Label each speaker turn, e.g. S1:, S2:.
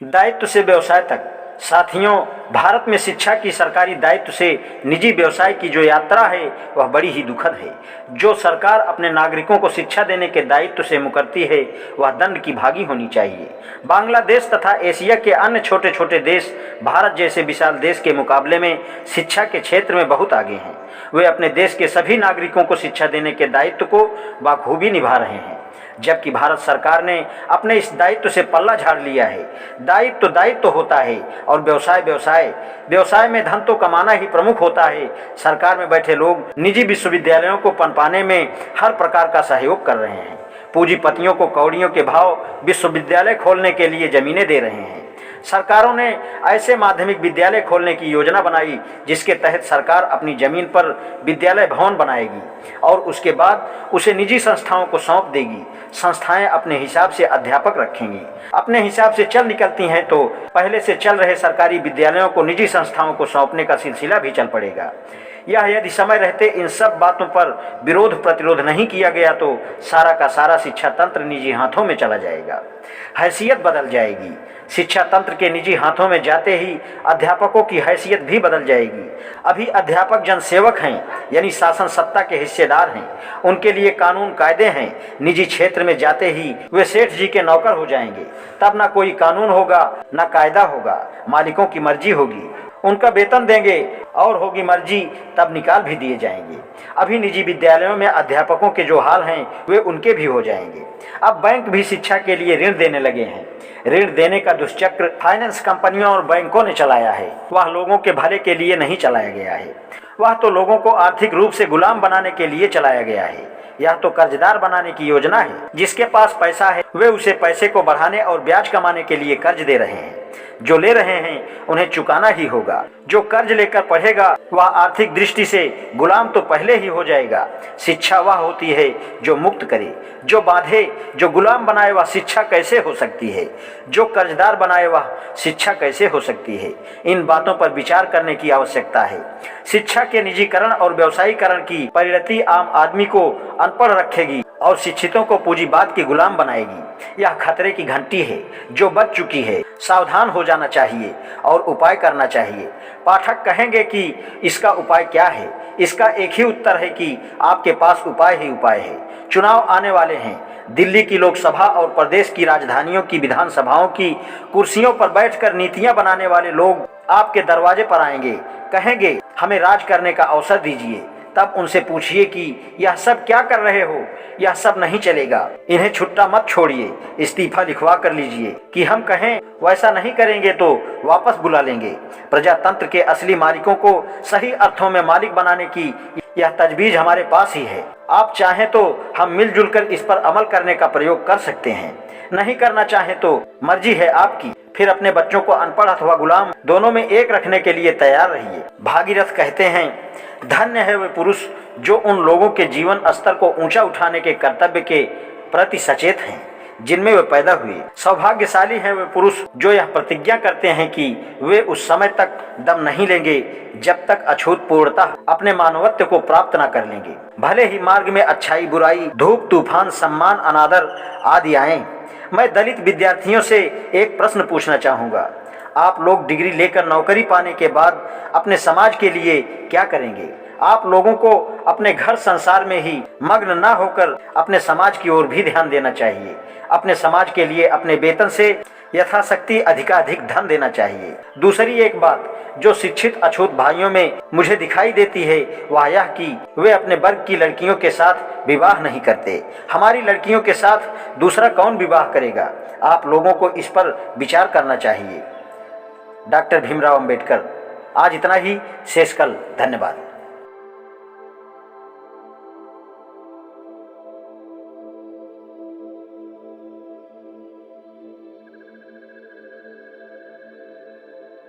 S1: दायित्व से व्यवसाय तक। साथियों, भारत में शिक्षा की सरकारी दायित्व से निजी व्यवसाय की जो यात्रा है वह बड़ी ही दुखद है। जो सरकार अपने नागरिकों को शिक्षा देने के दायित्व से मुकरती है वह दंड की भागी होनी चाहिए। बांग्लादेश तथा एशिया के अन्य छोटे छोटे देश भारत जैसे विशाल देश के मुकाबले में शिक्षा के क्षेत्र में बहुत आगे हैं। वे अपने देश के सभी नागरिकों को शिक्षा देने के दायित्व को बखूबी निभा रहे हैं, जबकि भारत सरकार ने अपने इस दायित्व से पल्ला झाड़ लिया है। दायित्व दायित्व होता है और व्यवसाय व्यवसाय। व्यवसाय में धन तो कमाना ही प्रमुख होता है। सरकार में बैठे लोग निजी विश्वविद्यालयों को पनपाने में हर प्रकार का सहयोग कर रहे हैं। पूंजीपतियों को कौड़ियों के भाव विश्वविद्यालय खोलने के लिए जमीनें दे रहे हैं। सरकारों ने ऐसे माध्यमिक विद्यालय खोलने की योजना बनाई जिसके तहत सरकार अपनी जमीन पर विद्यालय भवन बनाएगी और उसके बाद उसे निजी संस्थाओं को सौंप देगी। संस्थाएं अपने हिसाब से अध्यापक रखेंगी। अपने हिसाब से चल निकलती हैं तो पहले से चल रहे सरकारी विद्यालयों को निजी संस्थाओं को सौंपने का सिलसिला भी चल पड़ेगा। यदि समय रहते इन सब बातों पर विरोध प्रतिरोध नहीं किया गया तो सारा का सारा शिक्षा तंत्र निजी हाथों में चला जाएगा। हैसियत बदल जाएगी। शिक्षा तंत्र के निजी हाथों में जाते ही अध्यापकों की हैसियत भी बदल जाएगी। अभी अध्यापक जनसेवक हैं, यानी शासन सत्ता के हिस्सेदार हैं। उनके लिए कानून कायदे हैं। निजी क्षेत्र में जाते ही वे सेठ जी के नौकर हो जाएंगे। तब ना कोई कानून होगा, ना कायदा होगा। मालिकों की मर्जी होगी, उनका वेतन देंगे और होगी मर्जी तब निकाल भी दिए जाएंगे। अभी निजी विद्यालयों में अध्यापकों के जो हाल हैं वे उनके भी हो जाएंगे। अब बैंक भी शिक्षा के लिए ऋण देने लगे हैं। ऋण देने का दुष्चक्र फाइनेंस कंपनियों और बैंकों ने चलाया है। वह लोगों के भले के लिए नहीं चलाया गया है, वह तो लोगों को आर्थिक रूप से गुलाम बनाने के लिए चलाया गया है। यह तो कर्जदार बनाने की योजना है। जिसके पास पैसा है वे उसे पैसे को बढ़ाने और ब्याज कमाने के लिए कर्ज दे रहे हैं। जो ले रहे हैं उन्हें चुकाना ही होगा। जो कर्ज लेकर पढ़ेगा वह आर्थिक दृष्टि से गुलाम तो पहले ही हो जाएगा। शिक्षा वह होती है जो मुक्त करे। जो बांधे, जो गुलाम बनाए वह शिक्षा कैसे हो सकती है? जो कर्जदार बनाए वह शिक्षा कैसे हो सकती है? इन बातों पर विचार करने की आवश्यकता है। शिक्षा के निजीकरण और व्यवसायीकरण की परिणति आम आदमी को अनपढ़ रखेगी और शिक्षितों को पूंजीवाद के गुलाम बनाएगी। यह खतरे की घंटी है जो बज चुकी है। सावधान हो जाना चाहिए और उपाय करना चाहिए। पाठक कहेंगे कि इसका उपाय क्या है? इसका एक ही उत्तर है कि आपके पास उपाय ही उपाय है। चुनाव आने वाले हैं। दिल्ली की लोकसभा और प्रदेश की राजधानियों की विधानसभाओं की कुर्सियों पर बैठकर नीतियां बनाने वाले लोग आपके दरवाजे पर आएंगे, कहेंगे हमें राज करने का अवसर दीजिए। तब उनसे पूछिए कि यह सब क्या कर रहे हो? यह सब नहीं चलेगा। इन्हें छुट्टा मत छोड़िए, इस्तीफा लिखवा कर लीजिए। कि हम कहें वैसा नहीं करेंगे तो वापस बुला लेंगे। प्रजातंत्र के असली मालिकों को सही अर्थों में मालिक बनाने की यह तजवीज हमारे पास ही है। आप चाहें तो हम मिलजुल कर इस पर अमल करने का प्रयोग कर सकते हैं। नहीं करना चाहें तो मर्जी है आपकी। फिर अपने बच्चों को अनपढ़ अथवा गुलाम दोनों में एक रखने के लिए तैयार रहिए। भागीरथ कहते हैं, धन्य है वे पुरुष जो उन लोगों के जीवन स्तर को ऊंचा उठाने के कर्तव्य के प्रति सचेत हैं जिनमें वे पैदा हुए। सौभाग्यशाली हैं वे पुरुष जो यह प्रतिज्ञा करते हैं कि वे उस समय तक दम नहीं लेंगे जब तक अछूत पूर्णता अपने मानवत्व को प्राप्त न कर लेंगे। भले ही मार्ग में अच्छाई बुराई, धूप तूफान, सम्मान अनादर आदि आए। मैं दलित विद्यार्थियों से एक प्रश्न पूछना चाहूँगा। आप लोग डिग्री लेकर नौकरी पाने के बाद अपने समाज के लिए क्या करेंगे? आप लोगों को अपने घर संसार में ही मग्न न होकर अपने समाज की ओर भी ध्यान देना चाहिए। अपने समाज के लिए अपने वेतन से यथाशक्ति अधिकाधिक धन देना चाहिए। दूसरी एक बात जो शिक्षित अछूत भाइयों में मुझे दिखाई देती है वह यह कि वे अपने वर्ग की लड़कियों के साथ विवाह नहीं करते। हमारी लड़कियों के साथ दूसरा कौन विवाह करेगा? आप लोगों को इस पर विचार करना चाहिए। डॉक्टर भीमराव अंबेडकर। आज इतना ही, शेष कल। धन्यवाद।